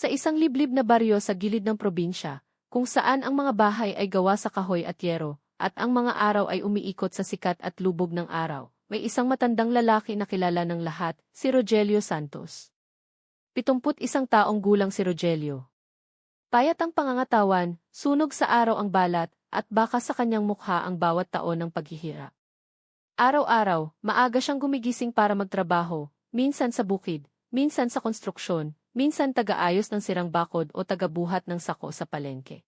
Sa isang liblib na baryo sa gilid ng probinsya, kung saan ang mga bahay ay gawa sa kahoy at yero, at ang mga araw ay umiikot sa sikat at lubog ng araw, may isang matandang lalaki na kilala ng lahat, si Rogelio Santos. 71 taong gulang si Rogelio. Payat ang pangangatawan, sunog sa araw ang balat, at baka sa kanyang mukha ang bawat taon ng paghihirap. Araw-araw, maaga siyang gumigising para magtrabaho, minsan sa bukid, minsan sa konstruksyon, minsan taga-ayos ng sirang bakod o taga-buhat ng sako sa palengke.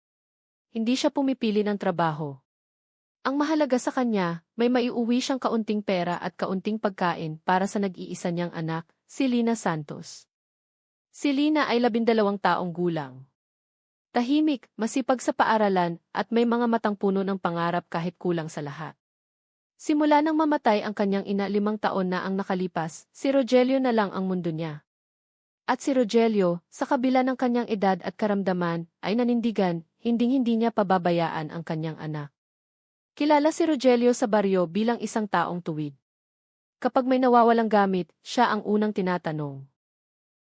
Hindi siya pumipili ng trabaho. Ang mahalaga sa kanya, may maiuwi siyang kaunting pera at kaunting pagkain para sa nag-iisa niyang anak, si Lina Santos. Si Lina ay 12 taong gulang. Tahimik, masipag sa paaralan, at may mga matang puno ng pangarap kahit kulang sa lahat. Simula nang mamatay ang kanyang ina 5 taon na ang nakalipas, si Rogelio na lang ang mundo niya. At si Rogelio, sa kabila ng kanyang edad at karamdaman, ay nanindigan, hinding-hindi niya pababayaan ang kanyang anak. Kilala si Rogelio sa baryo bilang isang taong tuwid. Kapag may nawawalang gamit, siya ang unang tinatanong.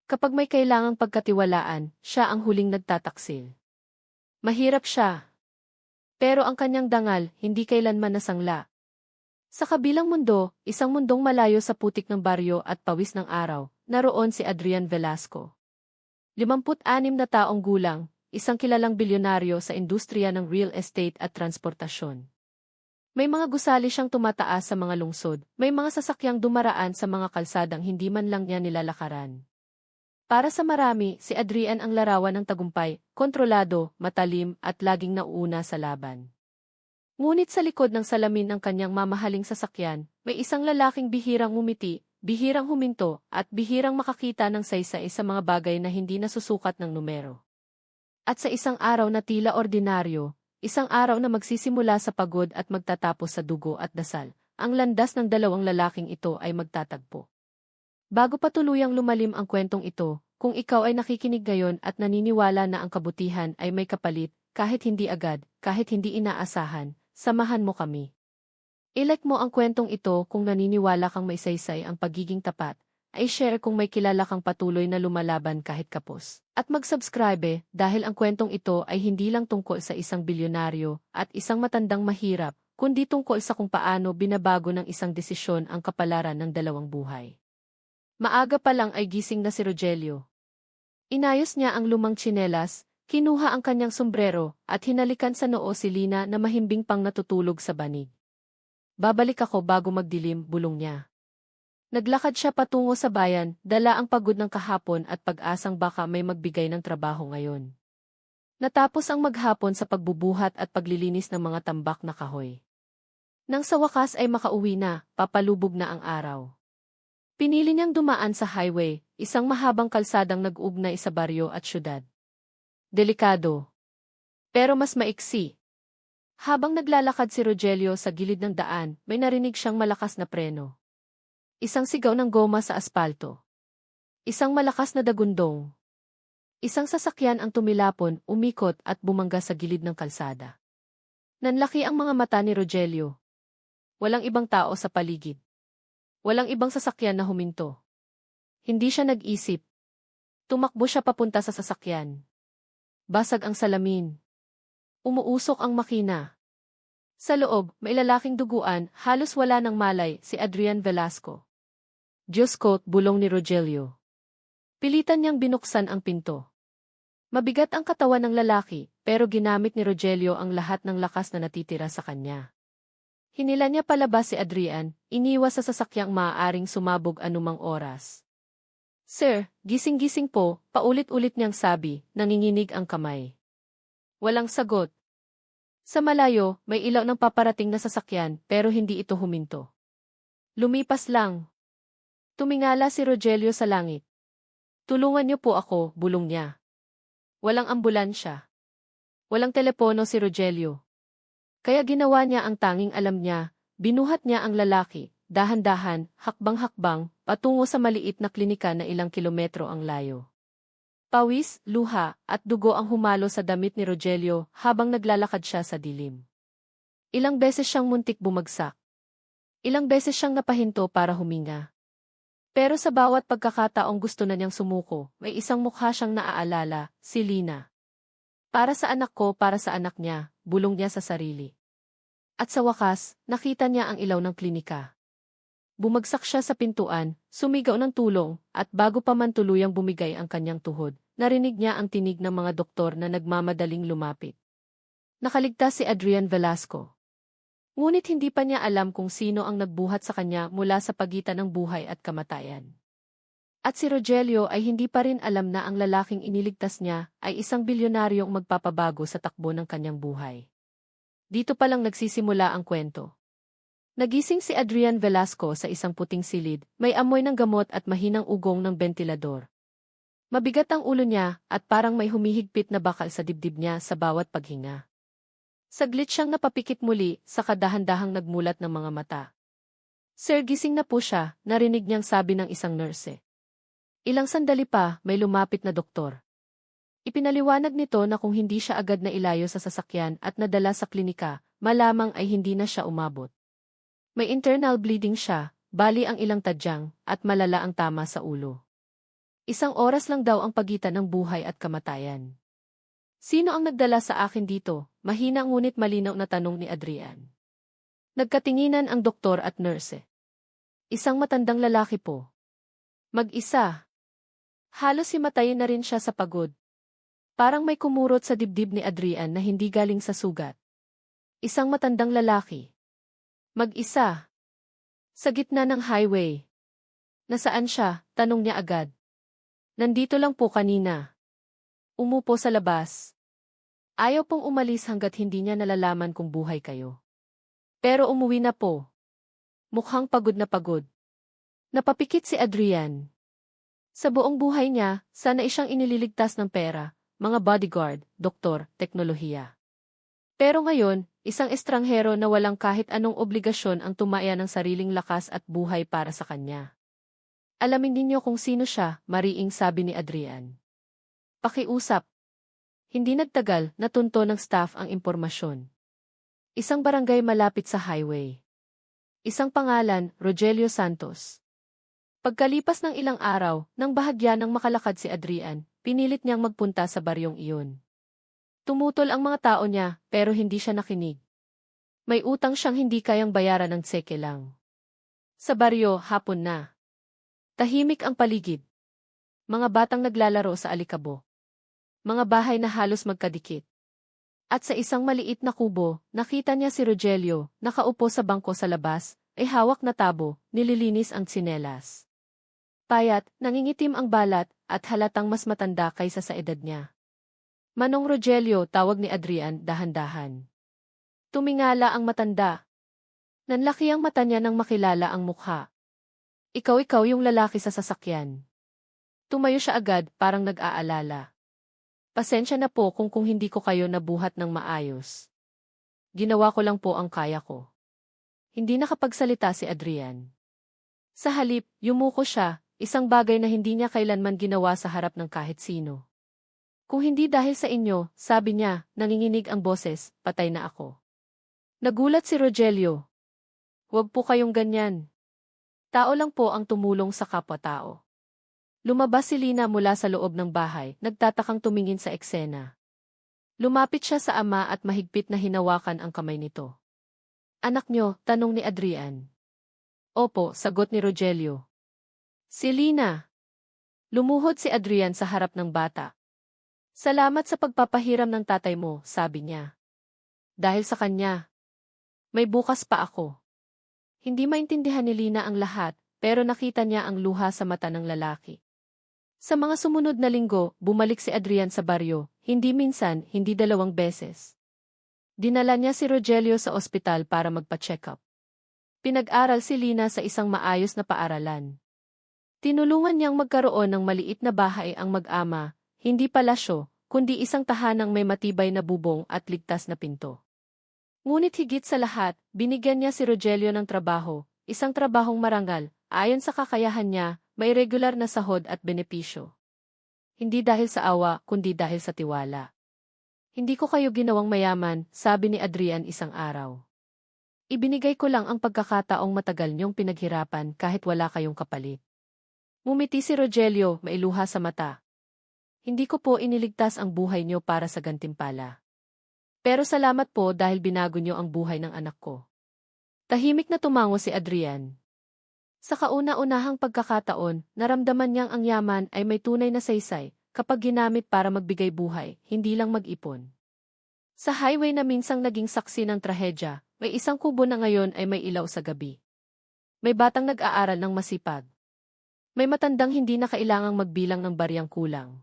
Kapag may kailangang pagkatiwalaan, siya ang huling nagtataksil. Mahirap siya. Pero ang kanyang dangal, hindi kailanman nasangla. Sa kabilang mundo, isang mundong malayo sa putik ng baryo at pawis ng araw, naroon si Adrian Velasco. 56 na taong gulang, isang kilalang bilyonaryo sa industriya ng real estate at transportasyon. May mga gusali siyang tumataas sa mga lungsod, may mga sasakyang dumaraan sa mga kalsadang hindi man lang niya nilalakaran. Para sa marami, si Adrian ang larawan ng tagumpay, kontrolado, matalim, at laging nauuna sa laban. Ngunit sa likod ng salamin ng kanyang mamahaling sasakyan, may isang lalaking bihirang ngumiti, bihirang huminto, at bihirang makakita ng saysay sa mga bagay na hindi nasusukat ng numero. At sa isang araw na tila ordinaryo, isang araw na magsisimula sa pagod at magtatapos sa dugo at dasal, ang landas ng dalawang lalaking ito ay magtatagpo. Bago pa tuluyang lumalim ang kwentong ito, kung ikaw ay nakikinig ngayon at naniniwala na ang kabutihan ay may kapalit, kahit hindi agad, kahit hindi inaasahan, samahan mo kami. I-like mo ang kwentong ito kung naniniwala kang may saysay ang pagiging tapat, ay share kung may kilala kang patuloy na lumalaban kahit kapos. At mag-subscribe dahil ang kwentong ito ay hindi lang tungkol sa isang bilyonaryo at isang matandang mahirap, kundi tungkol sa kung paano binabago ng isang desisyon ang kapalaran ng dalawang buhay. Maaga pa lang ay gising na si Rogelio. Inayos niya ang lumang tsinelas, kinuha ang kanyang sombrero, at hinalikan sa noo si Lina na mahimbing pang natutulog sa banig. Babalik ako bago magdilim, bulong niya. Naglakad siya patungo sa bayan, dala ang pagod ng kahapon at pag-asang baka may magbigay ng trabaho ngayon. Natapos ang maghapon sa pagbubuhat at paglilinis ng mga tambak na kahoy. Nang sa wakas ay makauwi na, papalubog na ang araw. Pinili niyang dumaan sa highway, isang mahabang kalsadang nag-ugnay sa baryo at syudad. Delikado. Pero mas maiksi. Habang naglalakad si Rogelio sa gilid ng daan, may narinig siyang malakas na preno. Isang sigaw ng goma sa aspalto. Isang malakas na dagundong. Isang sasakyan ang tumilapon, umikot at bumangga sa gilid ng kalsada. Nanlaki ang mga mata ni Rogelio. Walang ibang tao sa paligid. Walang ibang sasakyan na huminto. Hindi siya nag-isip. Tumakbo siya papunta sa sasakyan. Basag ang salamin. Umuusok ang makina. Sa loob, may lalaking duguan, halos wala ng malay, si Adrian Velasco. Diyos ko, bulong ni Rogelio. Pilitan niyang binuksan ang pinto. Mabigat ang katawan ng lalaki, pero ginamit ni Rogelio ang lahat ng lakas na natitira sa kanya. Hinila niya palabas si Adrian, iniwas sa sasakyang maaaring sumabog anumang oras. Sir, gising-gising po, paulit-ulit niyang sabi, nanginginig ang kamay. Walang sagot. Sa malayo, may ilaw ng paparating na sasakyan pero hindi ito huminto. Lumipas lang. Tumingala si Rogelio sa langit. Tulungan niyo po ako, bulong niya. Walang ambulansya. Walang telepono si Rogelio. Kaya ginawa niya ang tanging alam niya, binuhat niya ang lalaki, dahan-dahan, hakbang-hakbang, patungo sa maliit na klinika na ilang kilometro ang layo. Pawis, luha, at dugo ang humalo sa damit ni Rogelio habang naglalakad siya sa dilim. Ilang beses siyang muntik bumagsak. Ilang beses siyang napahinto para huminga. Pero sa bawat pagkakataong gusto na niyang sumuko, may isang mukha siyang naaalala, si Lina. Para sa anak ko, para sa anak niya, bulong niya sa sarili. At sa wakas, nakita niya ang ilaw ng klinika. Bumagsak siya sa pintuan, sumigaw ng tulong, at bago pa man tuluyang bumigay ang kanyang tuhod, narinig niya ang tinig ng mga doktor na nagmamadaling lumapit. Nakaligtas si Adrian Velasco. Ngunit hindi pa niya alam kung sino ang nagbuhat sa kanya mula sa pagitan ng buhay at kamatayan. At si Rogelio ay hindi pa rin alam na ang lalaking iniligtas niya ay isang bilyonaryong magpapabago sa takbo ng kanyang buhay. Dito pa lang nagsisimula ang kwento. Nagising si Adrian Velasco sa isang puting silid, may amoy ng gamot at mahinang ugong ng bentilador. Mabigat ang ulo niya at parang may humihigpit na bakal sa dibdib niya sa bawat paghinga. Saglit siyang napapikit muli, saka dahan-dahang nagmulat ng mga mata. Sir, gising na po siya, narinig niyang sabi ng isang nurse. Ilang sandali pa, may lumapit na doktor. Ipinaliwanag nito na kung hindi siya agad na ilayo sa sasakyan at nadala sa klinika, malamang ay hindi na siya umabot. May internal bleeding siya, bali ang ilang tadyang, at malala ang tama sa ulo. Isang oras lang daw ang pagitan ng buhay at kamatayan. Sino ang nagdala sa akin dito? Mahina ngunit malinaw na tanong ni Adrian. Nagkatinginan ang doktor at nurse. Isang matandang lalaki po. Mag-isa. Halos himatayin na rin siya sa pagod. Parang may kumurot sa dibdib ni Adrian na hindi galing sa sugat. Isang matandang lalaki. Mag-isa. Sa gitna ng highway. Nasaan siya? Tanong niya agad. Nandito lang po kanina. Umupo sa labas. Ayaw pong umalis hanggat hindi niya nalalaman kung buhay kayo. Pero umuwi na po. Mukhang pagod na pagod. Napapikit si Adrian. Sa buong buhay niya, sana siyang inililigtas ng pera, mga bodyguard, doktor, teknolohiya. Pero ngayon, isang estranghero na walang kahit anong obligasyon ang tumaya ng sariling lakas at buhay para sa kanya. Alamin ninyo kung sino siya, mariing sabi ni Adrian. Pakiusap. Hindi nagtagal, natunto ng staff ang impormasyon. Isang barangay malapit sa highway. Isang pangalan, Rogelio Santos. Pagkalipas ng ilang araw, nang bahagya ng makalakad si Adrian, pinilit niyang magpunta sa baryong iyon. Tumutol ang mga tao niya, pero hindi siya nakinig. May utang siyang hindi kayang bayaran ng tseke lang. Sa baryo, hapon na. Tahimik ang paligid. Mga batang naglalaro sa alikabo. Mga bahay na halos magkadikit. At sa isang maliit na kubo, nakita niya si Rogelio, nakaupo sa bangko sa labas, ay hawak na tabo, nililinis ang tsinelas. Payat, nangingitim ang balat, at halatang mas matanda kaysa sa edad niya. Manong Rogelio, tawag ni Adrian, dahan-dahan. Tumingala ang matanda. Nanlaki ang mata niya nang makilala ang mukha. Ikaw yung lalaki sa sasakyan. Tumayo siya agad, parang nag-aalala. Pasensya na po kung hindi ko kayo nabuhat ng maayos. Ginawa ko lang po ang kaya ko. Hindi nakapagsalita si Adrian. Sa halip, yumuko siya, isang bagay na hindi niya kailanman ginawa sa harap ng kahit sino. Kung hindi dahil sa inyo, sabi niya, nanginginig ang boses, patay na ako. Nagulat si Rogelio. Huwag po kayong ganyan. Tao lang po ang tumulong sa kapwa-tao. Lumabas si Lina mula sa loob ng bahay, nagtatakang tumingin sa eksena. Lumapit siya sa ama at mahigpit na hinawakan ang kamay nito. Anak niyo, tanong ni Adrian. Opo, sagot ni Rogelio. Si Lina. Lumuhod si Adrian sa harap ng bata. Salamat sa pagpapahiram ng tatay mo, sabi niya. Dahil sa kanya. May bukas pa ako. Hindi maintindihan ni Lina ang lahat, pero nakita niya ang luha sa mata ng lalaki. Sa mga sumunod na linggo, bumalik si Adrian sa baryo, hindi minsan, hindi 2 beses. Dinala niya si Rogelio sa ospital para magpa-check up. Pinag-aral si Lina sa isang maayos na paaralan. Tinulungan niyang magkaroon ng maliit na bahay ang mag-ama, hindi palasyo, kundi isang tahanang may matibay na bubong at ligtas na pinto. Ngunit higit sa lahat, binigyan niya si Rogelio ng trabaho, isang trabahong marangal, ayon sa kakayahan niya, may regular na sahod at benepisyo. Hindi dahil sa awa, kundi dahil sa tiwala. Hindi ko kayo ginawang mayaman, sabi ni Adrian isang araw. Ibinigay ko lang ang pagkakataong matagal niyong pinaghirapan kahit wala kayong kapalit. Ngumiti si Rogelio, mailuha sa mata. Hindi ko po iniligtas ang buhay niyo para sa gantimpala. Pero salamat po dahil binago niyo ang buhay ng anak ko. Tahimik na tumango si Adrian. Sa kauna-unahang pagkakataon, naramdaman niyang ang yaman ay may tunay na saysay, kapag ginamit para magbigay buhay, hindi lang mag-ipon. Sa highway na minsang naging saksi ng trahedya, may isang kubo na ngayon ay may ilaw sa gabi. May batang nag-aaral ng masipag. May matandang hindi na kailangang magbilang ng baryang kulang.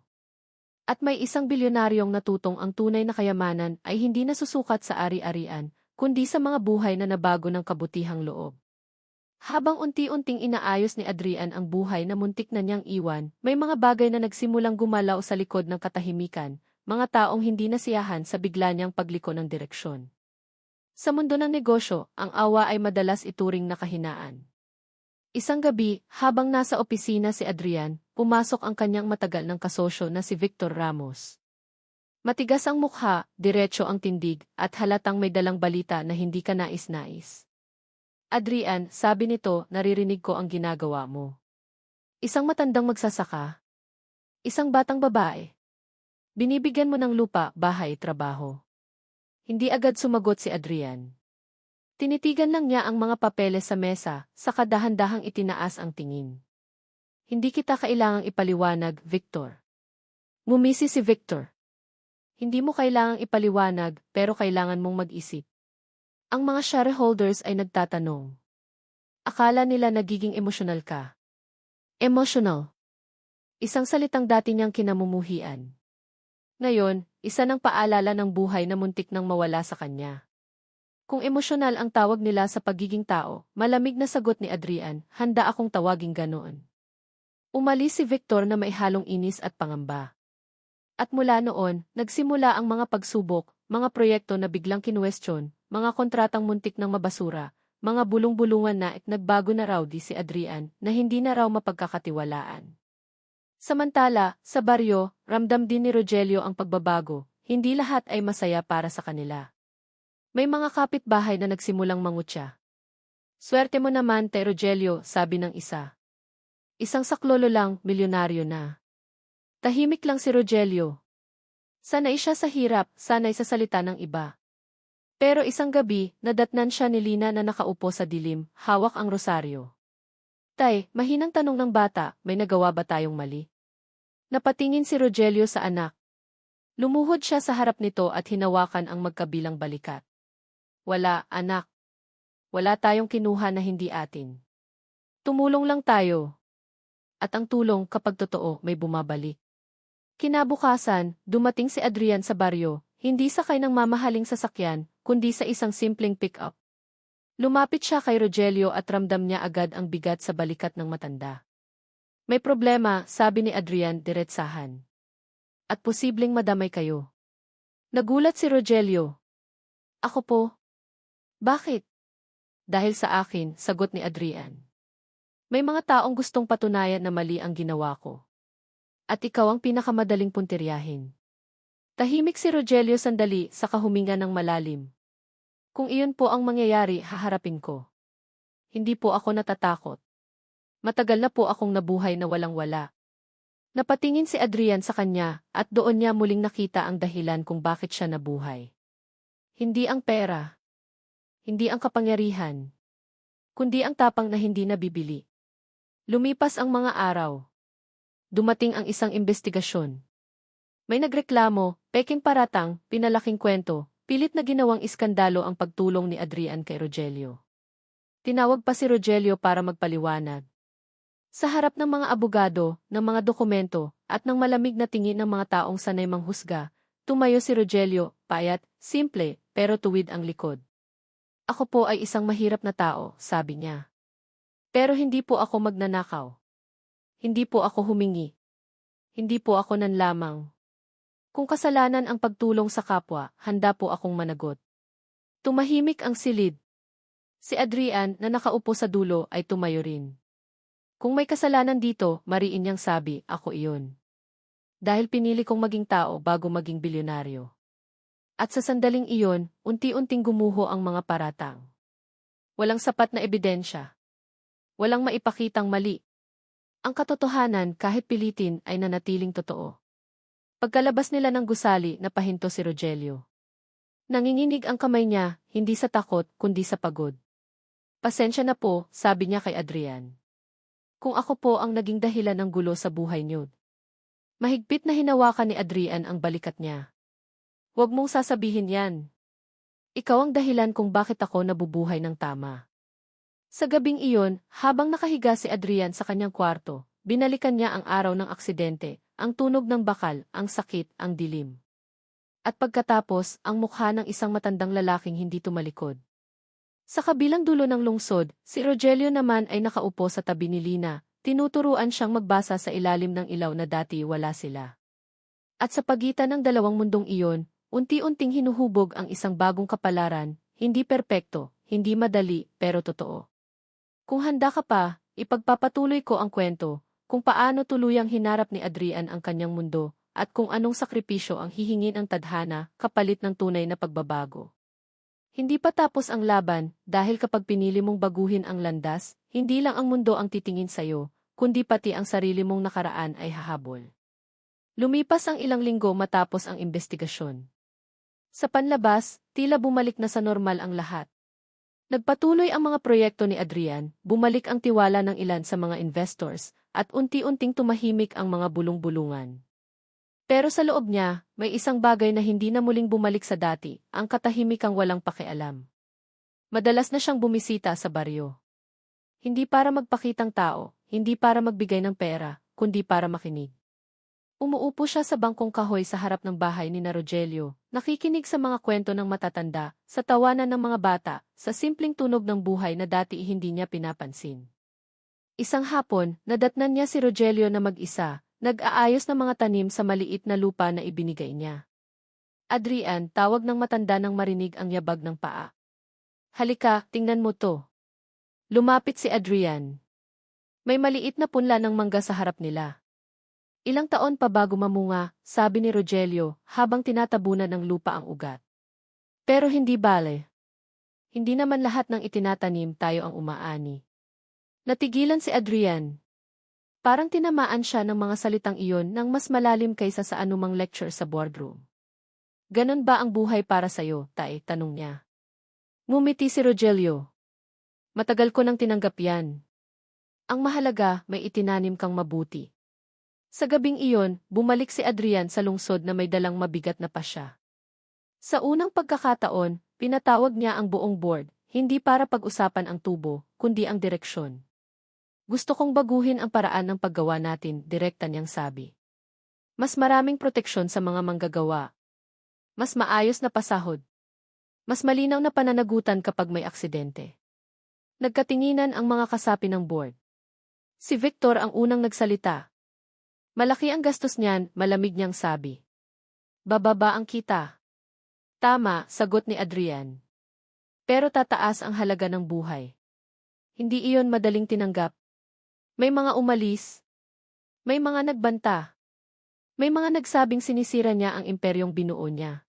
At may isang bilyonaryong natutong ang tunay na kayamanan ay hindi nasusukat sa ari-arian, kundi sa mga buhay na nabago ng kabutihang loob. Habang unti-unting inaayos ni Adrian ang buhay na muntik na niyang iwan, may mga bagay na nagsimulang gumalaw sa likod ng katahimikan, mga taong hindi nasiyahan sa bigla niyang pagliko ng direksyon. Sa mundo ng negosyo, ang awa ay madalas ituring na kahinaan. Isang gabi, habang nasa opisina si Adrian, pumasok ang kanyang matagal ng kasosyo na si Victor Ramos. Matigas ang mukha, diretso ang tindig, at halatang may dalang balita na hindi ka nais-nais. Adrian, sabi nito, naririnig ko ang ginagawa mo. Isang matandang magsasaka. Isang batang babae. Binibigyan mo ng lupa, bahay, trabaho. Hindi agad sumagot si Adrian. Tinitigan lang niya ang mga papeles sa mesa, saka dahan-dahang itinaas ang tingin. Hindi kita kailangang ipaliwanag, Victor. Ngumisi si Victor. Hindi mo kailangang ipaliwanag, pero kailangan mong mag-isip. Ang mga shareholders ay nagtatanong. Akala nila nagiging emosyonal ka. Emotional. Isang salitang dati niyang kinamumuhian. Ngayon, isa ng paalala ng buhay na muntik nang mawala sa kanya. Kung emosyonal ang tawag nila sa pagiging tao, malamig na sagot ni Adrian, handa akong tawaging ganoon. Umalis si Victor na may halong inis at pangamba. At mula noon, nagsimula ang mga pagsubok, mga proyekto na biglang kinuwestiyon, mga kontratang muntik ng mabasura, mga bulong-bulungan na nagbago na raw si Adrian na hindi na raw mapagkakatiwalaan. Samantala, sa baryo, ramdam din ni Rogelio ang pagbabago, hindi lahat ay masaya para sa kanila. May mga kapitbahay na nagsimulang mangutya. Swerte mo naman, Te Rogelio, sabi ng isa. Isang saklolo lang, milyonaryo na. Tahimik lang si Rogelio. Sanay siya sa hirap, sanay sa salita ng iba. Pero isang gabi, nadatnan siya ni Lina na nakaupo sa dilim, hawak ang rosaryo. Tay, mahinang tanong ng bata, may nagawa ba tayong mali? Napatingin si Rogelio sa anak. Lumuhod siya sa harap nito at hinawakan ang magkabilang balikat. Wala, anak. Wala tayong kinuha na hindi atin. Tumulong lang tayo. At ang tulong kapag totoo may bumabalik. Kinabukasan, dumating si Adrian sa baryo, hindi sakay ng mamahaling sasakyan, kundi sa isang simpleng pick-up. Lumapit siya kay Rogelio at ramdam niya agad ang bigat sa balikat ng matanda. May problema, sabi ni Adrian diretsahan. At posibleng madamay kayo. Nagulat si Rogelio. Ako po. Bakit? Dahil sa akin, sagot ni Adrian. May mga taong gustong patunayan na mali ang ginawa ko. At ikaw ang pinakamadaling puntiryahin. Tahimik si Rogelio sandali sa kahuminga ng malalim. Kung iyon po ang mangyayari, haharapin ko. Hindi po ako natatakot. Matagal na po akong nabuhay na walang-wala. Napatingin si Adrian sa kanya at doon niya muling nakita ang dahilan kung bakit siya nabuhay. Hindi ang pera. Hindi ang kapangyarihan. Kundi ang tapang na hindi nabibili. Lumipas ang mga araw. Dumating ang isang investigasyon. May nagreklamo, peking paratang, pinalaking kwento, pilit na ginawang iskandalo ang pagtulong ni Adrian kay Rogelio. Tinawag pa si Rogelio para magpaliwanag. Sa harap ng mga abogado, ng mga dokumento, at ng malamig na tingin ng mga taong sanay manghusga, tumayo si Rogelio, payat, simple, pero tuwid ang likod. Ako po ay isang mahirap na tao, sabi niya. Pero hindi po ako magnanakaw. Hindi po ako humingi. Hindi po ako nanlamang. Kung kasalanan ang pagtulong sa kapwa, handa po akong managot. Tumahimik ang silid. Si Adrian na nakaupo sa dulo ay tumayo rin. Kung may kasalanan dito, mariin niyang sabi, ako iyon. Dahil pinili kong maging tao bago maging bilyonaryo. At sa sandaling iyon, unti-unting gumuho ang mga paratang. Walang sapat na ebidensya. Walang maipakitang mali. Ang katotohanan kahit pilitin ay nanatiling totoo. Pagkalabas nila ng gusali, napahinto si Rogelio. Nanginginig ang kamay niya, hindi sa takot kundi sa pagod. Pasensya na po, sabi niya kay Adrian. Kung ako po ang naging dahilan ng gulo sa buhay niyo. Mahigpit na hinawakan ni Adrian ang balikat niya. Huwag mong sasabihin yan. Ikaw ang dahilan kung bakit ako nabubuhay ng tama. Sa gabing iyon, habang nakahiga si Adrian sa kanyang kwarto, binalikan niya ang araw ng aksidente, ang tunog ng bakal, ang sakit, ang dilim. At pagkatapos, ang mukha ng isang matandang lalaking hindi tumalikod. Sa kabilang dulo ng lungsod, si Rogelio naman ay nakaupo sa tabi ni Lina, tinuturuan siyang magbasa sa ilalim ng ilaw na dati wala sila. At sa pagitan ng dalawang mundong iyon, unti-unting hinuhubog ang isang bagong kapalaran, hindi perpekto, hindi madali, pero totoo. Kung handa ka pa, ipagpapatuloy ko ang kwento, kung paano tuluyang hinarap ni Adrian ang kanyang mundo, at kung anong sakripisyo ang hihingin ang tadhana kapalit ng tunay na pagbabago. Hindi pa tapos ang laban, dahil kapag pinili mong baguhin ang landas, hindi lang ang mundo ang titingin sa'yo, kundi pati ang sarili mong nakaraan ay hahabol. Lumipas ang ilang linggo matapos ang investigasyon. Sa panlabas, tila bumalik na sa normal ang lahat. Nagpatuloy ang mga proyekto ni Adrian, bumalik ang tiwala ng ilan sa mga investors, at unti-unting tumahimik ang mga bulong-bulungan. Pero sa loob niya, may isang bagay na hindi na muling bumalik sa dati, ang katahimikang walang pakialam. Madalas na siyang bumisita sa baryo. Hindi para magpakitang tao, hindi para magbigay ng pera, kundi para makinig. Umuupo siya sa bangkong kahoy sa harap ng bahay ni Rogelio, nakikinig sa mga kwento ng matatanda, sa tawanan ng mga bata, sa simpleng tunog ng buhay na dati hindi niya pinapansin. Isang hapon, nadatnan niya si Rogelio na mag-isa, nag-aayos ng mga tanim sa maliit na lupa na ibinigay niya. Adrian, tawag ng matanda nang marinig ang yabag ng paa. Halika, tingnan mo to. Lumapit si Adrian. May maliit na punla ng mangga sa harap nila. Ilang taon pa bago mamunga, sabi ni Rogelio, habang tinatabunan ng lupa ang ugat. Pero hindi bale. Hindi naman lahat ng itinatanim tayo ang umaani. Natigilan si Adrian. Parang tinamaan siya ng mga salitang iyon nang mas malalim kaysa sa anumang lecture sa boardroom. Ganon ba ang buhay para sa'yo, Tay? Tanong niya. Ngumiti si Rogelio. Matagal ko nang tinanggap yan. Ang mahalaga, may itinanim kang mabuti. Sa gabing iyon, bumalik si Adrian sa lungsod na may dalang mabigat na pasya. Sa unang pagkakataon, pinatawag niya ang buong board, hindi para pag-usapan ang tubo, kundi ang direksyon. Gusto kong baguhin ang paraan ng paggawa natin, direkta niyang sabi. Mas maraming proteksyon sa mga manggagawa. Mas maayos na pasahod. Mas malinaw na pananagutan kapag may aksidente. Nagkatinginan ang mga kasapi ng board. Si Victor ang unang nagsalita. Malaki ang gastos niyan, malamig niyang sabi. Bababa ang kita. Tama, sagot ni Adrian. Pero tataas ang halaga ng buhay. Hindi iyon madaling tinanggap. May mga umalis. May mga nagbanta. May mga nagsabing sinisira niya ang imperyong binuo niya.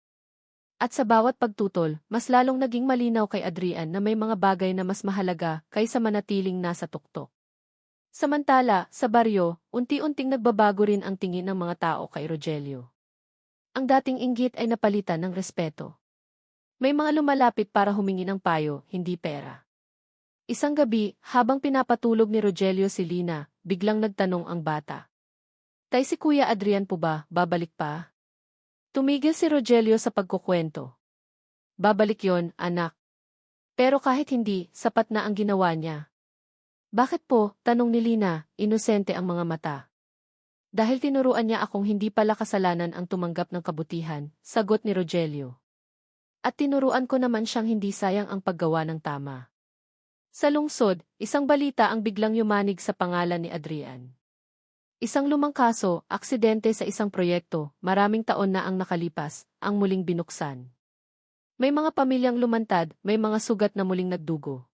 At sa bawat pagtutol, mas lalong naging malinaw kay Adrian na may mga bagay na mas mahalaga kaysa manatiling nasa tuktok. Samantala, sa baryo, unti-unting nagbabago rin ang tingin ng mga tao kay Rogelio. Ang dating inggit ay napalitan ng respeto. May mga lumalapit para humingi ng payo, hindi pera. Isang gabi, habang pinapatulog ni Rogelio si Lina, biglang nagtanong ang bata. Tay, si Kuya Adrian po ba, babalik pa? Tumigil si Rogelio sa pagkukwento. Babalik yon, anak. Pero kahit hindi, sapat na ang ginawa niya. Bakit po, tanong ni Lina, inosente ang mga mata. Dahil tinuruan niya akong hindi pala kasalanan ang tumanggap ng kabutihan, sagot ni Rogelio. At tinuruan ko naman siyang hindi sayang ang paggawa ng tama. Sa lungsod, isang balita ang biglang yumanig sa pangalan ni Adrian. Isang lumang kaso, aksidente sa isang proyekto, maraming taon na ang nakalipas, ang muling binuksan. May mga pamilyang lumantad, may mga sugat na muling nagdugo.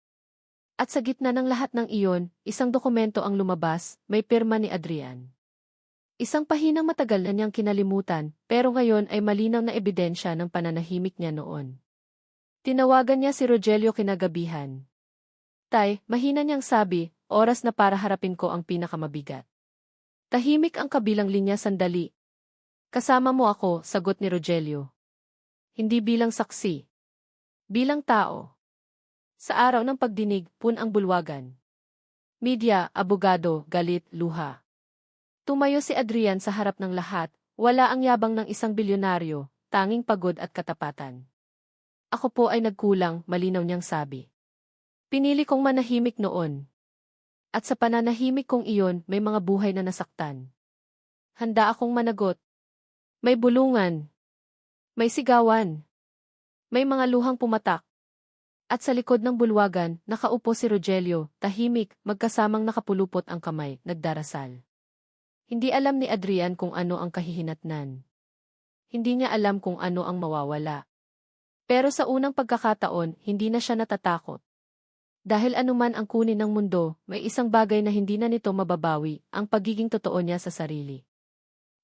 At sa gitna ng lahat ng iyon, isang dokumento ang lumabas, may pirma ni Adrian. Isang pahinang matagal na niyang kinalimutan, pero ngayon ay malinaw na ebidensya ng pananahimik niya noon. Tinawagan niya si Rogelio kinagabihan. Tay, mahina niyang sabi, oras na para harapin ko ang pinakamabigat. Tahimik ang kabilang linya sandali. Kasama mo ako, sagot ni Rogelio. Hindi bilang saksi. Bilang tao. Sa araw ng pagdinig, ang bulwagan. Media, abogado, galit, luha. Tumayo si Adrian sa harap ng lahat, wala ang yabang ng isang bilyonaryo, tanging pagod at katapatan. Ako po ay nagkulang, malinaw niyang sabi. Pinili kong manahimik noon. At sa pananahimik kong iyon, may mga buhay na nasaktan. Handa akong managot. May bulungan. May sigawan. May mga luhang pumatak. At sa likod ng bulwagan, nakaupo si Rogelio, tahimik, magkasamang nakapulupot ang kamay, nagdarasal. Hindi alam ni Adrian kung ano ang kahihinatnan. Hindi niya alam kung ano ang mawawala. Pero sa unang pagkakataon, hindi na siya natatakot. Dahil anuman ang kunin ng mundo, may isang bagay na hindi na nito mababawi, ang pagiging totoo niya sa sarili.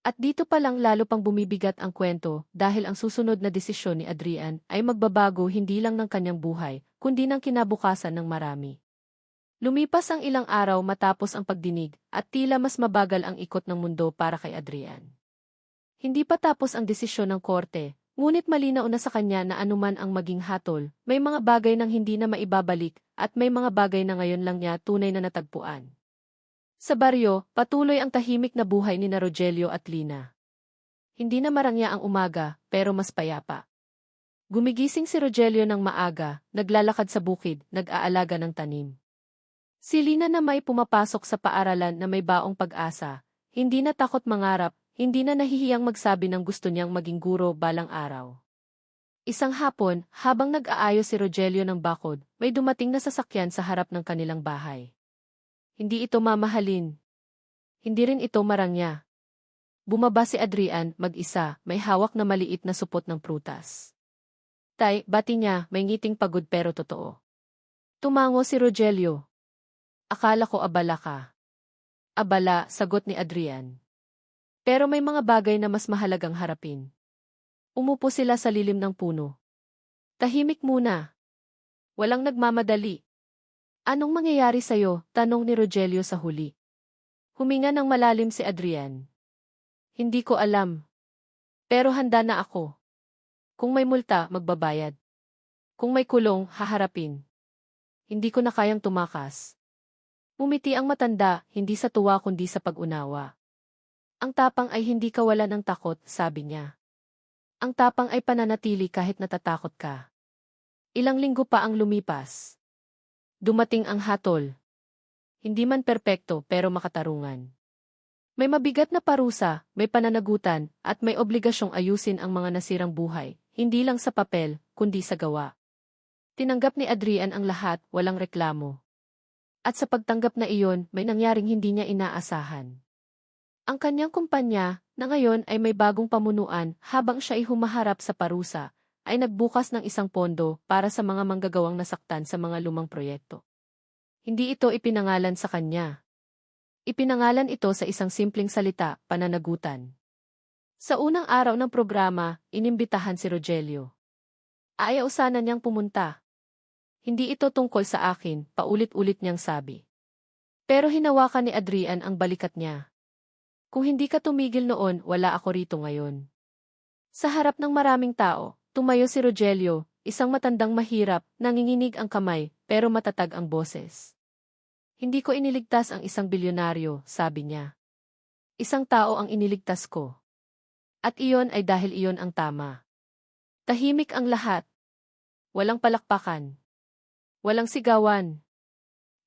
At dito pa lang lalo pang bumibigat ang kwento dahil ang susunod na desisyon ni Adrian ay magbabago hindi lang ng kanyang buhay, kundi ng kinabukasan ng marami. Lumipas ang ilang araw matapos ang pagdinig at tila mas mabagal ang ikot ng mundo para kay Adrian. Hindi pa tapos ang desisyon ng korte, ngunit malinaw na sa kanya na anuman ang maging hatol, may mga bagay nang hindi na maibabalik at may mga bagay na ngayon lang niya tunay na natagpuan. Sa baryo, patuloy ang tahimik na buhay ni Rogelio at Lina. Hindi na marangya ang umaga, pero mas payapa. Gumigising si Rogelio ng maaga, naglalakad sa bukid, nag-aalaga ng tanim. Si Lina na may pumapasok sa paaralan na may baong pag-asa, hindi na takot mangarap, hindi na nahihiyang magsabi ng gusto niyang maging guro balang araw. Isang hapon, habang nag-aayos si Rogelio ng bakod, may dumating na sasakyan sa harap ng kanilang bahay. Hindi ito mamahalin. Hindi rin ito marangya. Bumaba si Adrian, mag-isa, may hawak na maliit na supot ng prutas. Tay, bati niya, may ngiting pagod pero totoo. Tumango si Rogelio. Akala ko abala ka. Abala, sagot ni Adrian. Pero may mga bagay na mas mahalagang harapin. Umupo sila sa lilim ng puno. Tahimik muna. Walang nagmamadali. Anong mangyayari sa'yo? Tanong ni Rogelio sa huli. Huminga ng malalim si Adrian. Hindi ko alam. Pero handa na ako. Kung may multa, magbabayad. Kung may kulong, haharapin. Hindi ko na kayang tumakas. Umiti ang matanda, hindi sa tuwa kundi sa pag-unawa. Ang tapang ay hindi kawalan ng takot, sabi niya. Ang tapang ay pananatili kahit natatakot ka. Ilang linggo pa ang lumipas. Dumating ang hatol. Hindi man perpekto pero makatarungan. May mabigat na parusa, may pananagutan, at may obligasyong ayusin ang mga nasirang buhay, hindi lang sa papel, kundi sa gawa. Tinanggap ni Adrian ang lahat, walang reklamo. At sa pagtanggap na iyon, may nangyaring hindi niya inaasahan. Ang kanyang kumpanya, na ngayon ay may bagong pamunuan habang siya ay humaharap sa parusa, ay nagbukas ng isang pondo para sa mga manggagawang nasaktan sa mga lumang proyekto. Hindi ito ipinangalan sa kanya. Ipinangalan ito sa isang simpleng salita, pananagutan. Sa unang araw ng programa, inimbitahan si Rogelio. Ayaw sana niyang pumunta. Hindi ito tungkol sa akin, paulit-ulit niyang sabi. Pero hinawakan ni Adrian ang balikat niya. Kung hindi ka tumigil noon, wala ako rito ngayon. Sa harap ng maraming tao, tumayo si Rogelio, isang matandang mahirap, nanginginig ang kamay, pero matatag ang boses. Hindi ko iniligtas ang isang bilyonaryo, sabi niya. Isang tao ang iniligtas ko. At iyon ay dahil iyon ang tama. Tahimik ang lahat. Walang palakpakan. Walang sigawan.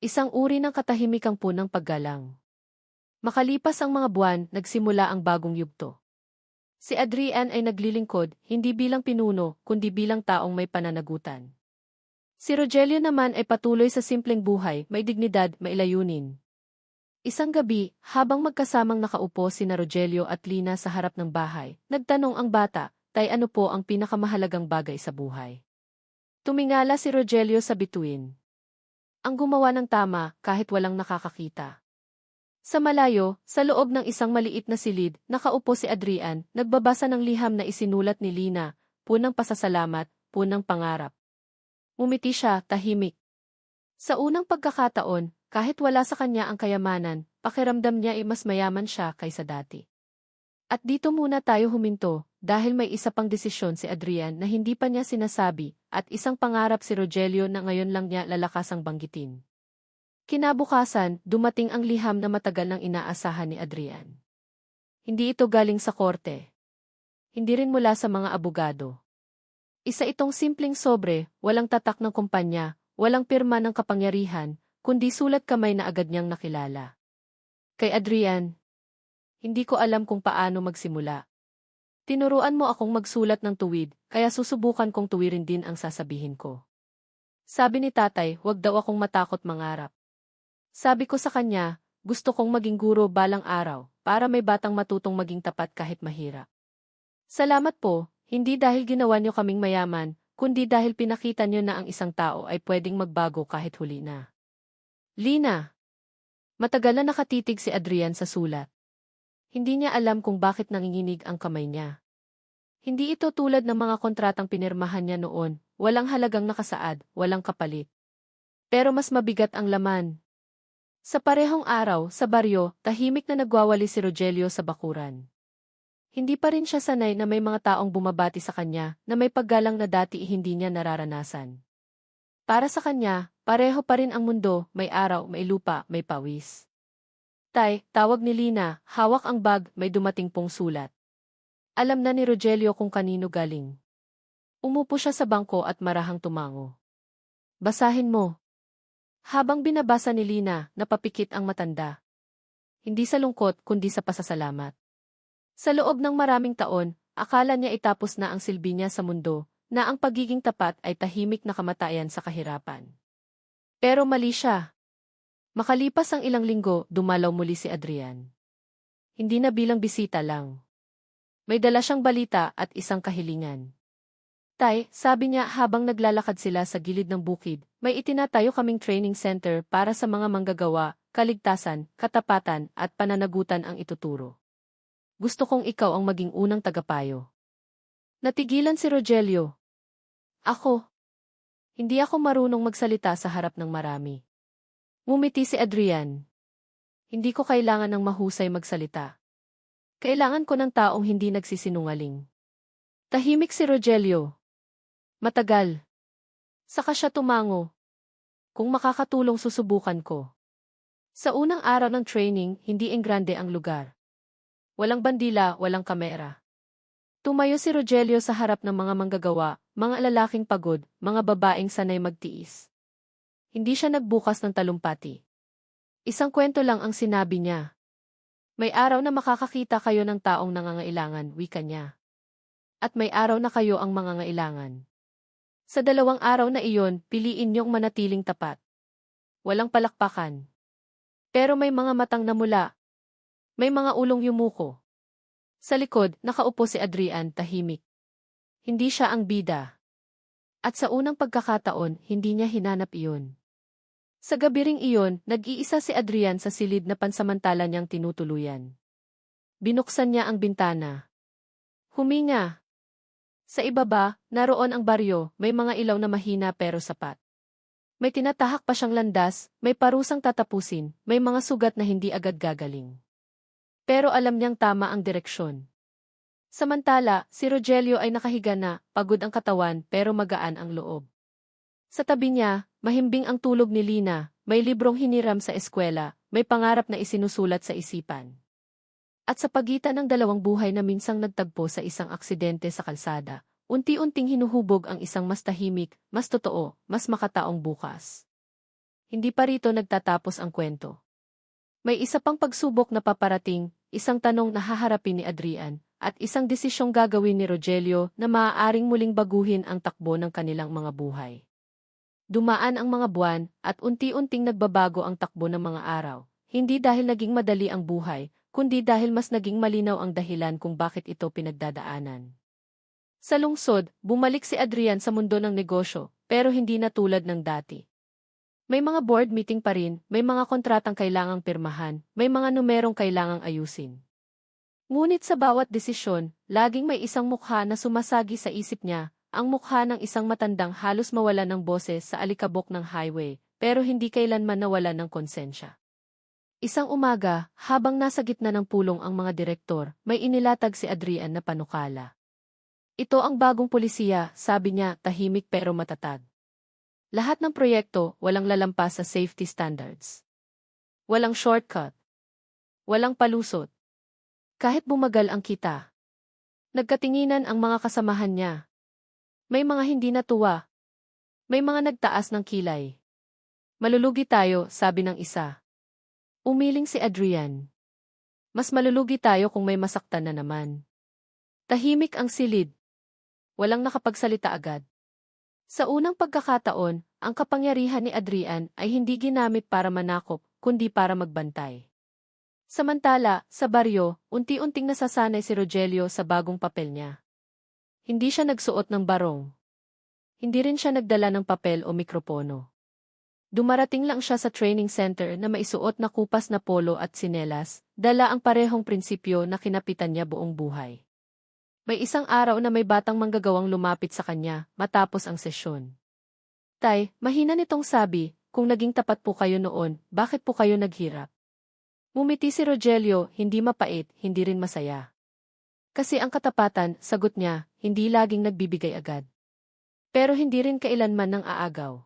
Isang uri ng katahimikang punang paggalang. Makalipas ang mga buwan, nagsimula ang bagong yugto. Si Adrian ay naglilingkod, hindi bilang pinuno, kundi bilang taong may pananagutan. Si Rogelio naman ay patuloy sa simpleng buhay, may dignidad, may layunin. Isang gabi, habang magkasamang nakaupo sina Rogelio at Lina sa harap ng bahay, nagtanong ang bata, Tay, ano po ang pinakamahalagang bagay sa buhay? Tumingala si Rogelio sa bituin. Ang gumawa ng tama, kahit walang nakakakita. Sa malayo, sa loob ng isang maliit na silid, nakaupo si Adrian, nagbabasa ng liham na isinulat ni Lina, punang pasasalamat, punang pangarap. Umiti siya, tahimik. Sa unang pagkakataon, kahit wala sa kanya ang kayamanan, pakiramdam niya ay mas mayaman siya kaysa dati. At dito muna tayo huminto, dahil may isa pang desisyon si Adrian na hindi pa niya sinasabi, at isang pangarap si Rogelio na ngayon lang niya lalakasang banggitin. Kinabukasan, dumating ang liham na matagal nang inaasahan ni Adrian. Hindi ito galing sa korte. Hindi rin mula sa mga abogado. Isa itong simpleng sobre, walang tatak ng kumpanya, walang pirma ng kapangyarihan, kundi sulat kamay na agad niyang nakilala. Kay Adrian, hindi ko alam kung paano magsimula. Tinuruan mo akong magsulat ng tuwid, kaya susubukan kong tuwirin din ang sasabihin ko. Sabi ni tatay, huwag daw akong matakot mangarap. Sabi ko sa kanya, gusto kong maging guro balang araw, para may batang matutong maging tapat kahit mahirap. Salamat po, hindi dahil ginawa niyo kaming mayaman, kundi dahil pinakita niyo na ang isang tao ay pwedeng magbago kahit huli na. Lina. Matagal na nakatitig si Adrian sa sulat. Hindi niya alam kung bakit nanginginig ang kamay niya. Hindi ito tulad ng mga kontratang pinirmahan niya noon, walang halagang nakasaad, walang kapalit. Pero mas mabigat ang laman. Sa parehong araw, sa baryo, tahimik na nagwawali si Rogelio sa bakuran. Hindi pa rin siya sanay na may mga taong bumabati sa kanya na may paggalang na dati hindi niya nararanasan. Para sa kanya, pareho pa rin ang mundo, may araw, may lupa, may pawis. Tay, tawag ni Lina, hawak ang bag, may dumating pong sulat. Alam na ni Rogelio kung kanino galing. Umupo siya sa bangko at marahang tumango. Basahin mo. Habang binabasa ni Lina, napapikit ang matanda. Hindi sa lungkot, kundi sa pasasalamat. Sa loob ng maraming taon, akala niya itapos na ang silbi niya sa mundo, na ang pagiging tapat ay tahimik na kamatayan sa kahirapan. Pero mali siya. Makalipas ang ilang linggo, dumalaw muli si Adrian. Hindi na bilang bisita lang. May dala siyang balita at isang kahilingan. Tay, sabi niya habang naglalakad sila sa gilid ng bukid, may itinatayo kaming training center para sa mga manggagawa, kaligtasan, katapatan at pananagutan ang ituturo. Gusto kong ikaw ang maging unang tagapayo. Natigilan si Rogelio. Ako. Hindi ako marunong magsalita sa harap ng marami. Ngumiti si Adrian. Hindi ko kailangan ng mahusay magsalita. Kailangan ko ng taong hindi nagsisinungaling. Tahimik si Rogelio. Matagal. Saka siya tumango. Kung makakatulong susubukan ko. Sa unang araw ng training, hindi enggrande ang lugar. Walang bandila, walang kamera. Tumayo si Rogelio sa harap ng mga manggagawa, mga lalaking pagod, mga babaeng sanay magtiis. Hindi siya nagbukas ng talumpati. Isang kwento lang ang sinabi niya. May araw na makakakita kayo ng taong nangangailangan, wika niya. At may araw na kayo ang mangangailangan. Sa 2 araw na iyon, piliin niyong manatiling tapat. Walang palakpakan. Pero may mga matang namula. May mga ulong yumuko. Sa likod, nakaupo si Adrian tahimik. Hindi siya ang bida. At sa unang pagkakataon, hindi niya hinanap iyon. Sa gabi ring iyon, nag-iisa si Adrian sa silid na pansamantala niyang tinutuluyan. Binuksan niya ang bintana. Huminga. Sa ibaba, naroon ang baryo, may mga ilaw na mahina pero sapat. May tinatahak pa siyang landas, may parusang tatapusin, may mga sugat na hindi agad gagaling. Pero alam niyang tama ang direksyon. Samantala, si Rogelio ay nakahiga na, pagod ang katawan pero magaan ang loob. Sa tabi niya, mahimbing ang tulog ni Lina, may librong hiniram sa eskwela, may pangarap na isinusulat sa isipan. At sa pagitan ng 2 buhay na minsang nagtagpo sa isang aksidente sa kalsada, unti-unting hinuhubog ang isang mas tahimik, mas totoo, mas makataong bukas. Hindi pa rito nagtatapos ang kwento. May isa pang pagsubok na paparating, isang tanong na haharapin ni Adrian, at isang desisyong gagawin ni Rogelio na maaaring muling baguhin ang takbo ng kanilang mga buhay. Dumaan ang mga buwan, at unti-unting nagbabago ang takbo ng mga araw, hindi dahil naging madali ang buhay, kundi dahil mas naging malinaw ang dahilan kung bakit ito pinagdadaanan. Sa lungsod, bumalik si Adrian sa mundo ng negosyo, pero hindi na tulad ng dati. May mga board meeting pa rin, may mga kontratang kailangang pirmahan, may mga numerong kailangang ayusin. Ngunit sa bawat desisyon, laging may isang mukha na sumasagi sa isip niya, ang mukha ng isang matandang halos mawalan ng boses sa alikabok ng highway, pero hindi kailanman nawalan ng konsensya. Isang umaga, habang nasa gitna ng pulong ang mga direktor, may inilatag si Adrian na panukala. Ito ang bagong pulisiya, sabi niya, tahimik pero matatag. Lahat ng proyekto, walang lalampas sa safety standards. Walang shortcut. Walang palusot. Kahit bumagal ang kita. Nagkatinginan ang mga kasamahan niya. May mga hindi natuwa. May mga nagtaas ng kilay. Malulugi tayo, sabi ng isa. Umiling si Adrian. Mas malulugi tayo kung may masaktan na naman. Tahimik ang silid. Walang nakapagsalita agad. Sa unang pagkakataon, ang kapangyarihan ni Adrian ay hindi ginamit para manakop, kundi para magbantay. Samantala, sa baryo, unti-unting nasasanay si Rogelio sa bagong papel niya. Hindi siya nagsuot ng barong. Hindi rin siya nagdala ng papel o mikropono. Dumarating lang siya sa training center na maisuot na kupas na polo at sinelas, dala ang parehong prinsipyo na kinapitan niya buong buhay. May isang araw na may batang manggagawang lumapit sa kanya, matapos ang sesyon. Tay, mahina nitong sabi, kung naging tapat po kayo noon, bakit po kayo naghirap? Ngumiti si Rogelio, hindi mapait, hindi rin masaya. Kasi ang katapatan, sagot niya, hindi laging nagbibigay agad. Pero hindi rin kailanman ng aagaw.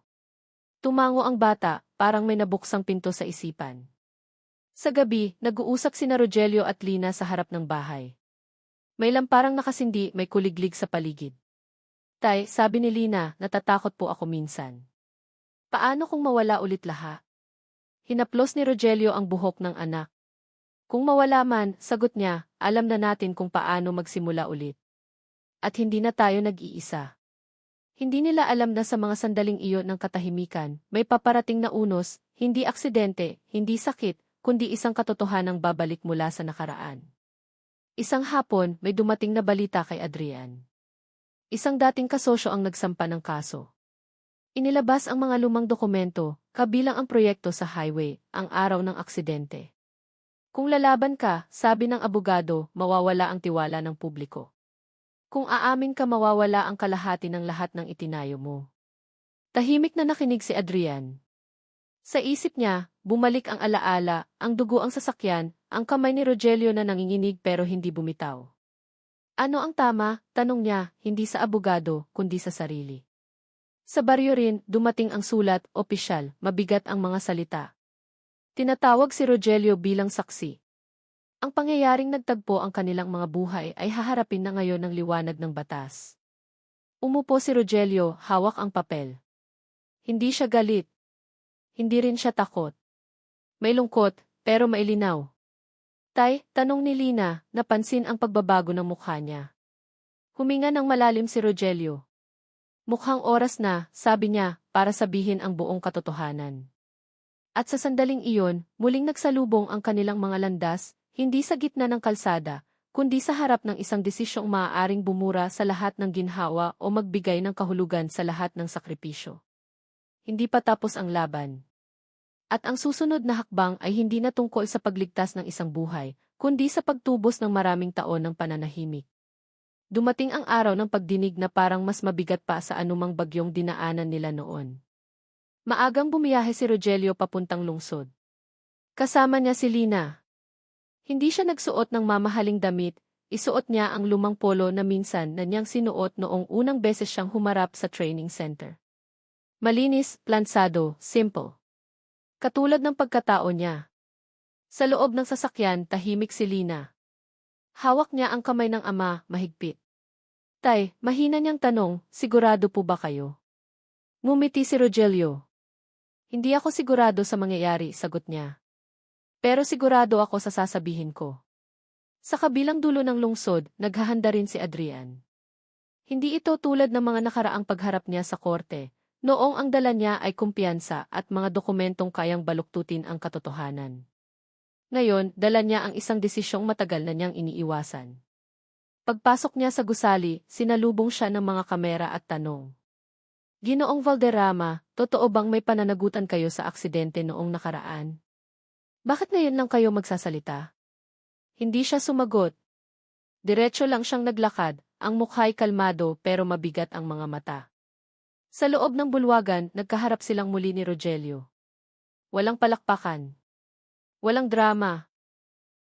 Tumango ang bata, parang may nabuksang pinto sa isipan. Sa gabi, nag-uusap sina Rogelio at Lina sa harap ng bahay. May lamparang nakasindi, may kuliglig sa paligid. Tay, sabi ni Lina, natatakot po ako minsan. Paano kung mawala ulit lahat? Hinaplos ni Rogelio ang buhok ng anak. Kung mawala man, sagot niya, alam na natin kung paano magsimula ulit. At hindi na tayo nag-iisa. Hindi nila alam na sa mga sandaling iyon ng katahimikan, may paparating na unos, hindi aksidente, hindi sakit, kundi isang katotohanang babalik mula sa nakaraan. Isang hapon, may dumating na balita kay Adrian. Isang dating kasosyo ang nagsampa ng kaso. Inilabas ang mga lumang dokumento, kabilang ang proyekto sa highway, ang araw ng aksidente. Kung lalaban ka, sabi ng abogado, mawawala ang tiwala ng publiko. Kung aamin ka, mawawala ang kalahati ng lahat ng itinayo mo. Tahimik na nakinig si Adrian. Sa isip niya, bumalik ang alaala, ang dugo ang sasakyan, ang kamay ni Rogelio na nanginginig pero hindi bumitaw. Ano ang tama? Tanong niya, hindi sa abogado, kundi sa sarili. Sa baryo rin, dumating ang sulat, opisyal, mabigat ang mga salita. Tinatawag si Rogelio bilang saksi. Ang pangyayaring nagtagpo ang kanilang mga buhay ay haharapin na ngayon ng liwanag ng batas. Umupo si Rogelio, hawak ang papel. Hindi siya galit. Hindi rin siya takot. May lungkot, pero mailinaw. Tay, tanong ni Lina, napansin ang pagbabago ng mukha niya. Huminga ng malalim si Rogelio. Mukhang oras na, sabi niya, para sabihin ang buong katotohanan. At sa sandaling iyon, muling nagsalubong ang kanilang mga landas, hindi sa gitna ng kalsada, kundi sa harap ng isang desisyong maaaring bumura sa lahat ng ginhawa o magbigay ng kahulugan sa lahat ng sakripisyo. Hindi pa tapos ang laban. At ang susunod na hakbang ay hindi na tungkol sa pagligtas ng isang buhay, kundi sa pagtubos ng maraming taon ng pananahimik. Dumating ang araw ng pagdinig na parang mas mabigat pa sa anumang bagyong dinaanan nila noon. Maagang bumiyahe si Rogelio papuntang lungsod. Kasama niya si Lina. Hindi siya nagsuot ng mamahaling damit, isuot niya ang lumang polo na minsan na niyang sinuot noong unang beses siyang humarap sa training center. Malinis, plansado, simple. Katulad ng pagkatao niya. Sa loob ng sasakyan, tahimik si Lina. Hawak niya ang kamay ng ama, mahigpit. Tay, mahina niyang tanong, sigurado po ba kayo? Ngumiti si Rogelio. Hindi ako sigurado sa mangyayari, sagot niya. Pero sigurado ako sa sasabihin ko. Sa kabilang dulo ng lungsod, naghahanda rin si Adrian. Hindi ito tulad ng mga nakaraang pagharap niya sa korte, noong ang dala niya ay kumpiyansa at mga dokumentong kayang baluktutin ang katotohanan. Ngayon, dala niya ang isang desisyong matagal na niyang iniiwasan. Pagpasok niya sa gusali, sinalubong siya ng mga kamera at tanong. Ginoong Valderrama, totoo bang may pananagutan kayo sa aksidente noong nakaraan? Bakit ngayon lang kayo magsasalita? Hindi siya sumagot. Diretso lang siyang naglakad, ang mukha'y kalmado pero mabigat ang mga mata. Sa loob ng bulwagan, nagkaharap silang muli ni Rogelio. Walang palakpakan. Walang drama.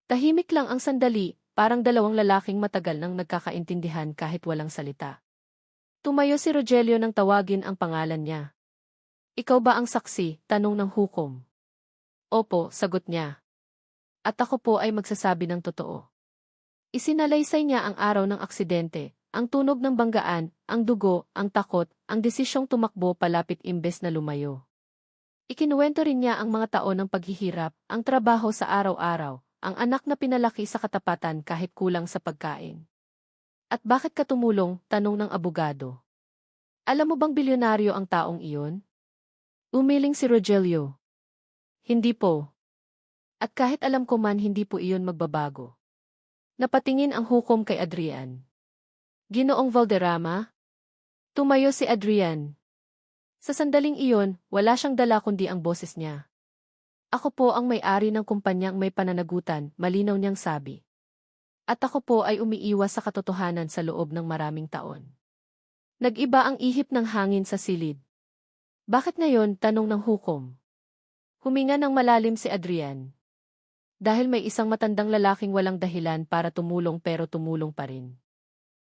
Tahimik lang ang sandali, parang dalawang lalaking matagal nang nagkakaintindihan kahit walang salita. Tumayo si Rogelio nang tawagin ang pangalan niya. Ikaw ba ang saksi? Tanong ng hukom. Opo, sagot niya. At ako po ay magsasabi ng totoo. Isinalaysay niya ang araw ng aksidente, ang tunog ng banggaan, ang dugo, ang takot, ang desisyong tumakbo palapit imbes na lumayo. Ikinuwento rin niya ang mga taon ng paghihirap, ang trabaho sa araw-araw, ang anak na pinalaki sa katapatan kahit kulang sa pagkain. At bakit ka tumulong? Tanong ng abogado. Alam mo bang bilyonaryo ang taong iyon? Umiling si Rogelio. Hindi po. At kahit alam ko man hindi po iyon magbabago. Napatingin ang hukom kay Adrian. Ginoong Valderrama? Tumayo si Adrian. Sa sandaling iyon, wala siyang dala kundi ang boses niya. Ako po ang may-ari ng kumpanyang may pananagutan, malinaw niyang sabi. At ako po ay umiiwas sa katotohanan sa loob ng maraming taon. Nag-iba ang ihip ng hangin sa silid. Bakit ngayon? Tanong ng hukom. Huminga ng malalim si Adrian. Dahil may isang matandang lalaking walang dahilan para tumulong pero tumulong pa rin.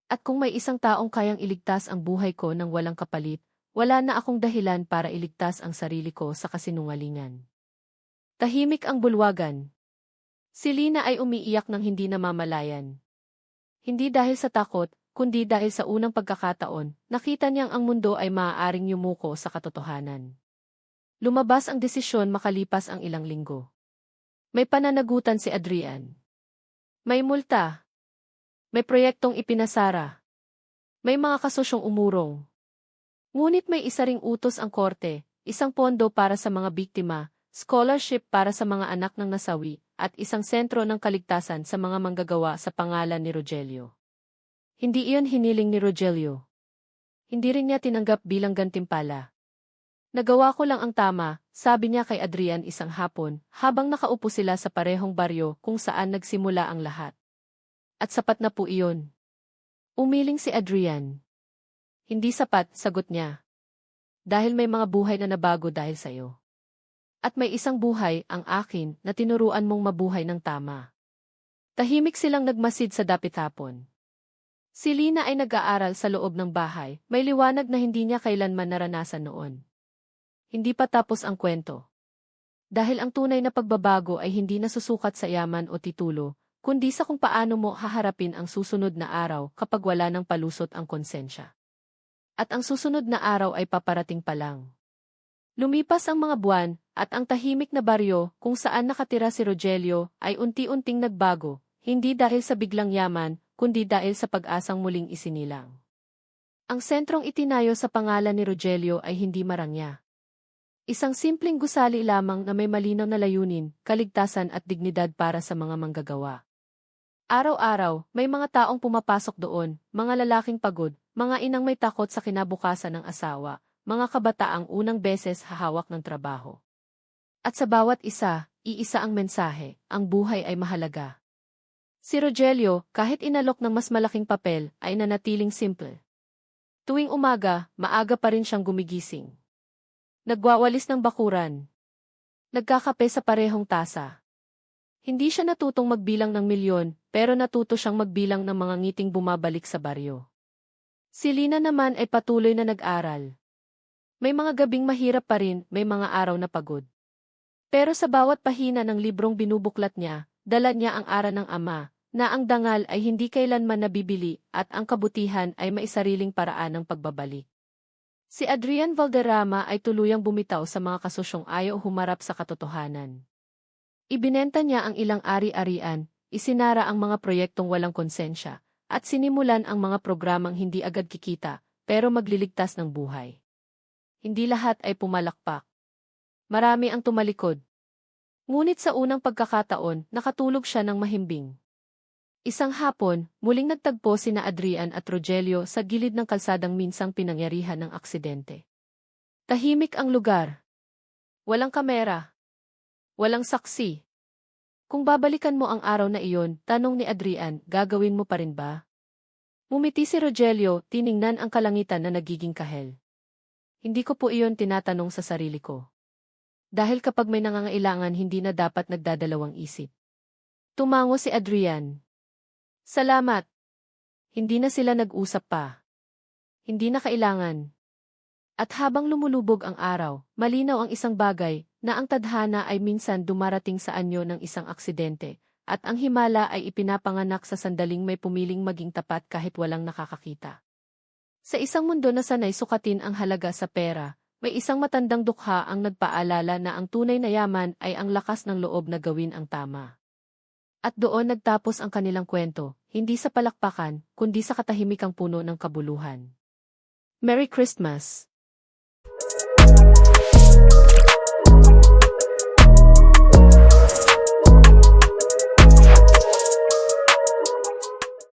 At kung may isang taong kayang iligtas ang buhay ko ng walang kapalit, wala na akong dahilan para iligtas ang sarili ko sa kasinungalingan. Tahimik ang bulwagan. Si Lina ay umiiyak ng hindi namamalayan. Hindi dahil sa takot, kundi dahil sa unang pagkakataon, nakita niyang ang mundo ay maaaring yumuko sa katotohanan. Lumabas ang desisyon makalipas ang ilang linggo. May pananagutan si Adrian. May multa. May proyektong ipinasara. May mga kasosyong umurong. Ngunit may isa ring utos ang korte, isang pondo para sa mga biktima, scholarship para sa mga anak ng nasawi, at isang sentro ng kaligtasan sa mga manggagawa sa pangalan ni Rogelio. Hindi iyon hiniling ni Rogelio. Hindi rin niya tinanggap bilang gantimpala. Nagawa ko lang ang tama, sabi niya kay Adrian isang hapon, habang nakaupo sila sa parehong baryo kung saan nagsimula ang lahat. At sapat na po iyon. Umiling si Adrian. Hindi sapat, sagot niya. Dahil may mga buhay na nabago dahil sa'yo. At may isang buhay, ang akin, na tinuruan mong mabuhay ng tama. Tahimik silang nagmasid sa dapit hapon. Si Lina ay nag-aaral sa loob ng bahay, may liwanag na hindi niya kailanman naranasan noon. Hindi pa tapos ang kwento. Dahil ang tunay na pagbabago ay hindi nasusukat sa yaman o titulo, kundi sa kung paano mo haharapin ang susunod na araw kapag wala ng palusot ang konsensya. At ang susunod na araw ay paparating pa lang. Lumipas ang mga buwan, at ang tahimik na baryo kung saan nakatira si Rogelio ay unti-unting nagbago, hindi dahil sa biglang yaman, kundi dahil sa pag-asang muling isinilang. Ang sentrong itinayo sa pangalan ni Rogelio ay hindi marangya. Isang simpleng gusali lamang na may malinaw na layunin, kaligtasan at dignidad para sa mga manggagawa. Araw-araw, may mga taong pumapasok doon, mga lalaking pagod, mga inang may takot sa kinabukasan ng asawa, mga kabataang unang beses hahawak ng trabaho. At sa bawat isa, iisa ang mensahe, ang buhay ay mahalaga. Si Rogelio, kahit inalok ng mas malaking papel, ay nanatiling simple. Tuwing umaga, maaga pa rin siyang gumigising. Nagwawalis ng bakuran. Nagkakape sa parehong tasa. Hindi siya natutong magbilang ng milyon, pero natuto siyang magbilang ng mga ngiting bumabalik sa baryo. Si Lina naman ay patuloy na nag-aral. May mga gabing mahirap pa rin, may mga araw na pagod. Pero sa bawat pahina ng librong binubuklat niya, dala niya ang aral ng ama, na ang dangal ay hindi kailanman nabibili at ang kabutihan ay may sariling paraan ng pagbabalik. Si Adrian Valderrama ay tuluyang bumitaw sa mga kasosyong ayaw humarap sa katotohanan. Ibinenta niya ang ilang ari-arian, isinara ang mga proyektong walang konsensya, at sinimulan ang mga programang hindi agad kikita, pero magliligtas ng buhay. Hindi lahat ay pumalakpak. Marami ang tumalikod. Ngunit sa unang pagkakataon, nakatulog siya ng mahimbing. Isang hapon, muling nagtagpo sina Adrian at Rogelio sa gilid ng kalsadang minsang pinangyarihan ng aksidente. Tahimik ang lugar. Walang kamera. Walang saksi. Kung babalikan mo ang araw na iyon, tanong ni Adrian, gagawin mo pa rin ba? Mumiti si Rogelio, tiningnan ang kalangitan na nagiging kahel. Hindi ko po iyon tinatanong sa sarili ko. Dahil kapag may nangangailangan hindi na dapat nagdadalawang isip. Tumango si Adrian. Salamat. Hindi na sila nag-usap pa. Hindi na kailangan. At habang lumulubog ang araw, malinaw ang isang bagay, na ang tadhana ay minsan dumarating sa anyo ng isang aksidente, at ang himala ay ipinapanganak sa sandaling may pumiling maging tapat kahit walang nakakakita. Sa isang mundo na sanay sukatin ang halaga sa pera, may isang matandang dukha ang nagpaalala na ang tunay na yaman ay ang lakas ng loob na gawin ang tama. At doon nagtapos ang kanilang kwento, hindi sa palakpakan, kundi sa katahimikang puno ng kabuluhan. Merry Christmas!